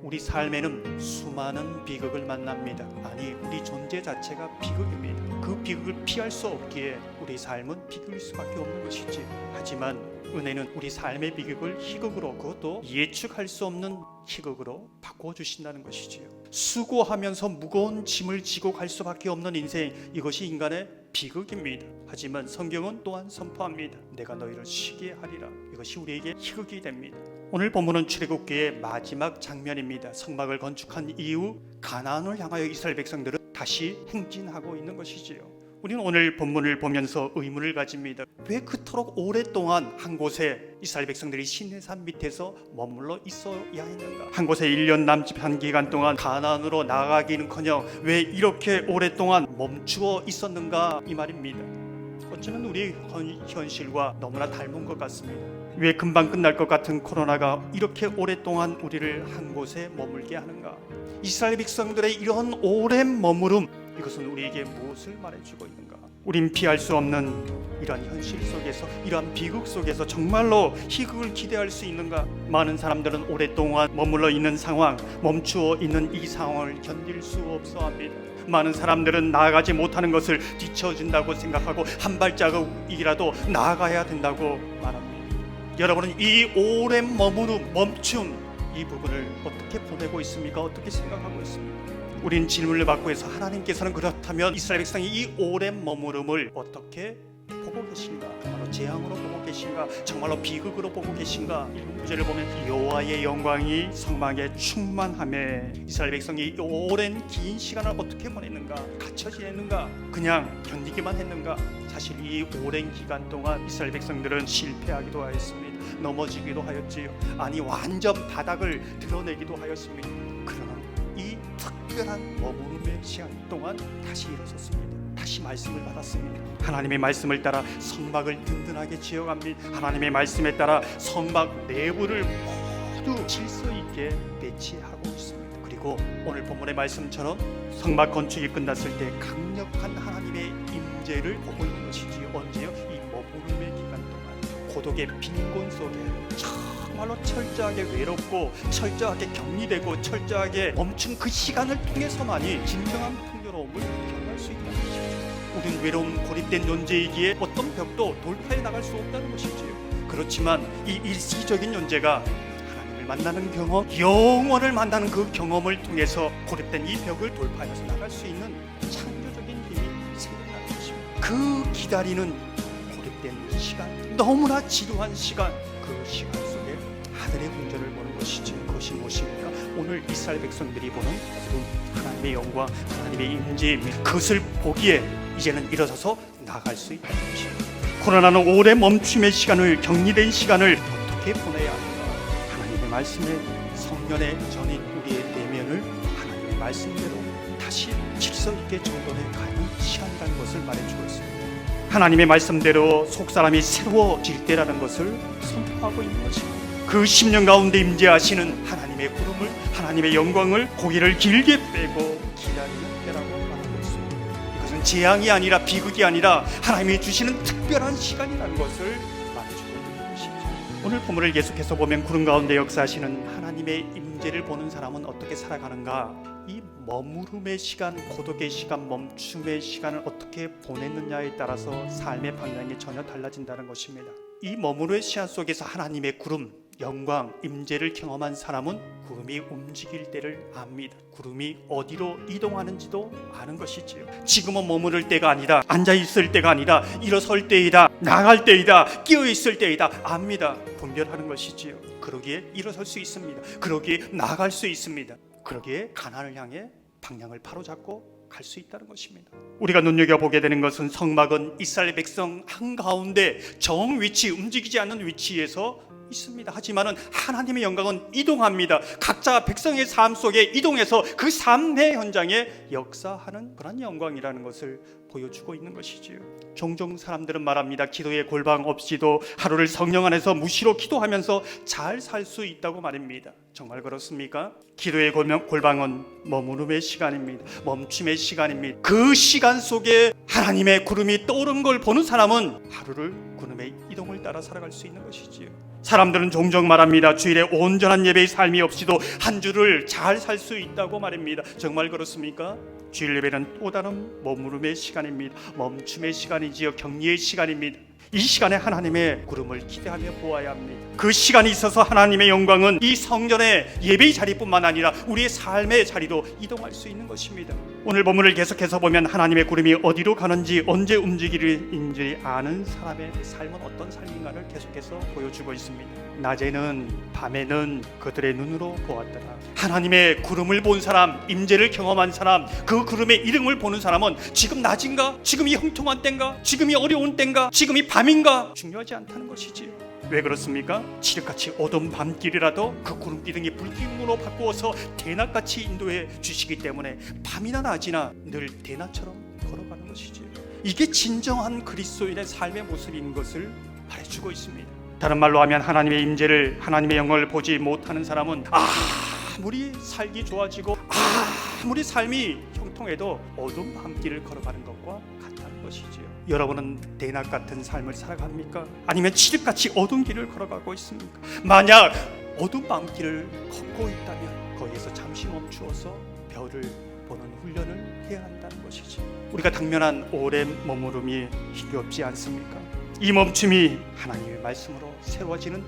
우리 삶에는 수많은 비극을 만납니다. 아니, 우리 존재 자체가 비극입니다. 그 비극을 피할 수 없기에 우리 삶은 비극일 수밖에 없는 것이지. 하지만 은혜는 우리 삶의 비극을 희극으로, 그것도 예측할 수 없는 희극으로 바꿔주신다는 것이지요. 수고하면서 무거운 짐을 지고 갈 수밖에 없는 인생, 이것이 인간의 비극입니다. 하지만 성경은 또한 선포합니다. 내가 너희를 쉬게 하리라. 이것이 우리에게 희극이 됩니다. 오늘 본문은 출애굽기의 마지막 장면입니다. 성막을 건축한 이후 가나안을 향하여 이스라엘 백성들은 다시 행진하고 있는 것이지요. 우리는 오늘 본문을 보면서 의문을 가집니다. 왜 그토록 오랫동안 한 곳에 이스라엘 백성들이 시내산 밑에서 머물러 있어야 했는가? 한 곳에 1년 남짓한 기간 동안 가나안으로 나가기는커녕 왜 이렇게 오랫동안 멈추어 있었는가? 이 말입니다. 어쩌면 우리 현실과 너무나 닮은 것 같습니다. 왜 금방 끝날 것 같은 코로나가 이렇게 오랫동안 우리를 한 곳에 머물게 하는가? 이스라엘 백성들의 이런 오랜 머무름, 이것은 우리에게 무엇을 말해주고 있는가? 우린 피할 수 없는 이러한 현실 속에서, 이러한 비극 속에서 정말로 희극을 기대할 수 있는가? 많은 사람들은 오랫동안 머물러 있는 상황, 멈추어 있는 이 상황을 견딜 수 없어 합니다. 많은 사람들은 나아가지 못하는 것을 뒤처진다고 생각하고 한 발자국이라도 나아가야 된다고 말합니다. 여러분은 이 오랜 머무름, 멈춤, 이 부분을 어떻게 보내고 있습니까? 어떻게 생각하고 있습니까? 우린 질문을 받고 해서 하나님께서는 그렇다면 이스라엘 백성이 이 오랜 머무름을 어떻게 보고 계신가? 정말로 재앙으로 보고 계신가? 정말로 비극으로 보고 계신가? 1구절을 보면 여호와의 영광이 성막에 충만함에 이스라엘 백성이 오랜 긴 시간을 어떻게 보냈는가? 갇혀 지냈는가? 그냥 견디기만 했는가? 사실 이 오랜 기간 동안 이스라엘 백성들은 실패하기도 하였습니다. 넘어지기도 하였지요. 아니, 완전 바닥을 드러내기도 하였습니다. 그러나 이 특별한 머무름의 시간 동안 다시 일어섰습니다. 다시 말씀을 받았습니다. 하나님의 말씀을 따라 성막을 든든하게 지어갑니다. 하나님의 말씀에 따라 성막 내부를 모두 질서 있게 배치하고 있습니다. 그리고 오늘 본문의 말씀처럼 성막 건축이 끝났을 때 강력한 하나님의 임재를 보고 있는 것이지요. 언제요? 이 머무름의 기간 동안 고독의 빈곤 속에 정말로 철저하게 외롭고 철저하게 격리되고 철저하게 멈춘 그 시간을 통해서만이 진정한 풍요로움을 경험할 수 있다는 것이죠. 우린 외로운 고립된 존재이기에 어떤 벽도 돌파해 나갈 수 없다는 것이지요. 그렇지만 이 일시적인 존재가 하나님을 만나는 경험, 영원을 만나는 그 경험을 통해서 고립된 이 벽을 돌파해서 나갈 수 있는 창조적인 힘이 생긴다는 것입니다. 그 기다리는 고립된 시간, 너무나 지루한 시간, 그 시간 속에 하늘의 궁전을 보는 것이지. 그것이 무엇입니까? 오늘 이스라엘 백성들이 보는 그 하나님의 영광, 하나님의 임재, 그것을 보기에 이제는 일어서서 나갈 수 있다는 것입니다. 코로나는 오래 멈춤의 시간을, 격리된 시간을 어떻게 보내야 하는가? 하나님의 말씀에 성년의 전인 우리의 내면을 하나님의 말씀대로 다시 질서 있게 정돈해 가는 시간이라는 것을 말해주고 있습니다. 하나님의 말씀대로 속사람이 새로워질 때라는 것을 선포하고 있는 것입니다. 그 10년 가운데 임재하시는 하나님의 구름을, 하나님의 영광을 고개를 길게 빼고 기다리는 때라고 말하고 있습니다. 이것은 재앙이 아니라 비극이 아니라 하나님이 주시는 특별한 시간이라는 것을 말해주고 있는 것이죠. 오늘 본문을 계속해서 보면 구름 가운데 역사하시는 하나님의 임재를 보는 사람은 어떻게 살아가는가? 이 머무름의 시간, 고독의 시간, 멈춤의 시간을 어떻게 보냈느냐에 따라서 삶의 방향이 전혀 달라진다는 것입니다. 이 머무름의 시간 속에서 하나님의 구름, 영광, 임재를 경험한 사람은 구름이 움직일 때를 압니다. 구름이 어디로 이동하는지도 아는 것이지요. 지금은 머무를 때가 아니다, 앉아있을 때가 아니라 일어설 때이다, 나갈 때이다, 끼어있을 때이다 압니다. 분별하는 것이지요. 그러기에 일어설 수 있습니다. 그러기에 나갈 수 있습니다. 그러기에 가나안을 향해 방향을 바로잡고 갈 수 있다는 것입니다. 우리가 눈여겨보게 되는 것은 성막은 이스라엘 백성 한가운데 정 위치, 움직이지 않는 위치에서 있습니다. 하지만은 하나님의 영광은 이동합니다. 각자 백성의 삶 속에 이동해서 그 삶의 현장에 역사하는 그런 영광이라는 것을 보여주고 있는 것이지요. 종종 사람들은 말합니다. 기도의 골방 없이도 하루를 성령 안에서 무시로 기도하면서 잘 살 수 있다고 말입니다. 정말 그렇습니까? 기도의 골방은 머무름의 시간입니다. 멈춤의 시간입니다. 그 시간 속에 하나님의 구름이 떠오른 걸 보는 사람은 하루를 구름의 이동을 따라 살아갈 수 있는 것이지요. 사람들은 종종 말합니다. 주일에 온전한 예배의 삶이 없이도 한 주를 잘 살 수 있다고 말합니다. 정말 그렇습니까? 주일 예배는 또 다른 머무름의 시간입니다. 멈춤의 시간이지요. 격리의 시간입니다. 이 시간에 하나님의 구름을 기대하며 보아야 합니다. 그 시간이 있어서 하나님의 영광은 이 성전의 예배의 자리뿐만 아니라 우리의 삶의 자리도 이동할 수 있는 것입니다. 오늘 본문을 계속해서 보면 하나님의 구름이 어디로 가는지 언제 움직이는지 아는 사람의 삶은 어떤 삶인가를 계속해서 보여주고 있습니다. 낮에는 밤에는 그들의 눈으로 보았더라. 하나님의 구름을 본 사람, 임재를 경험한 사람, 그 구름의 이름을 보는 사람은 지금 낮인가? 지금이 형통한 때인가? 지금이 어려운 때인가? 지금이 밤인가? 중요하지 않다는 것이지요. 왜 그렇습니까? 칠흑같이 어두운 밤길이라도 그 구름 기둥이 불기둥으로 바꾸어서 대낮같이 인도해 주시기 때문에 밤이나 낮이나 늘 대낮처럼 걸어가는 것이지요. 이게 진정한 그리스도인의 삶의 모습인 것을 말해주고 있습니다. 다른 말로 하면 하나님의 임재를, 하나님의 영광을 보지 못하는 사람은 아무리 살기 좋아지고 아무리 삶이 형통해도 어두운 밤길을 걸어가는 것과 같다는 것이지요. 여러분은 대낮 같은 삶을 살아갑니까? 아니면 칠흑같이 어두운 길을 걸어가고 있습니까? 만약 어두운 밤길을 걷고 있다면 거기에서 잠시 멈추어서 별을 보는 훈련을 해야 한다는 것이지. 우리가 당면한 오랜 머무름이 힘겹지 않습니까? 이 멈춤이 하나님의 말씀으로 세워지는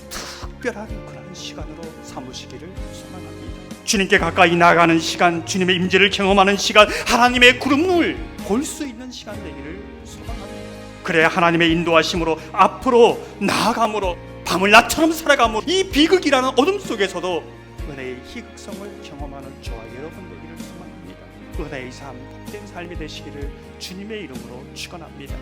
특별한 그런 시간으로 삼으시기를 소망합니다. 주님께 가까이 나아가는 시간, 주님의 임재를 경험하는 시간, 하나님의 구름을 볼 수 있는 시간 되기를 소망합니다. 그래야 하나님의 인도하심으로 앞으로 나아감으로 밤을 낮처럼 살아감으로 이 비극이라는 어둠 속에서도 은혜의 희극성을 경험하는 저와 여러분 되기를 소망합니다. 은혜의 삶, 복된 삶이 되시기를 주님의 이름으로 축원합니다.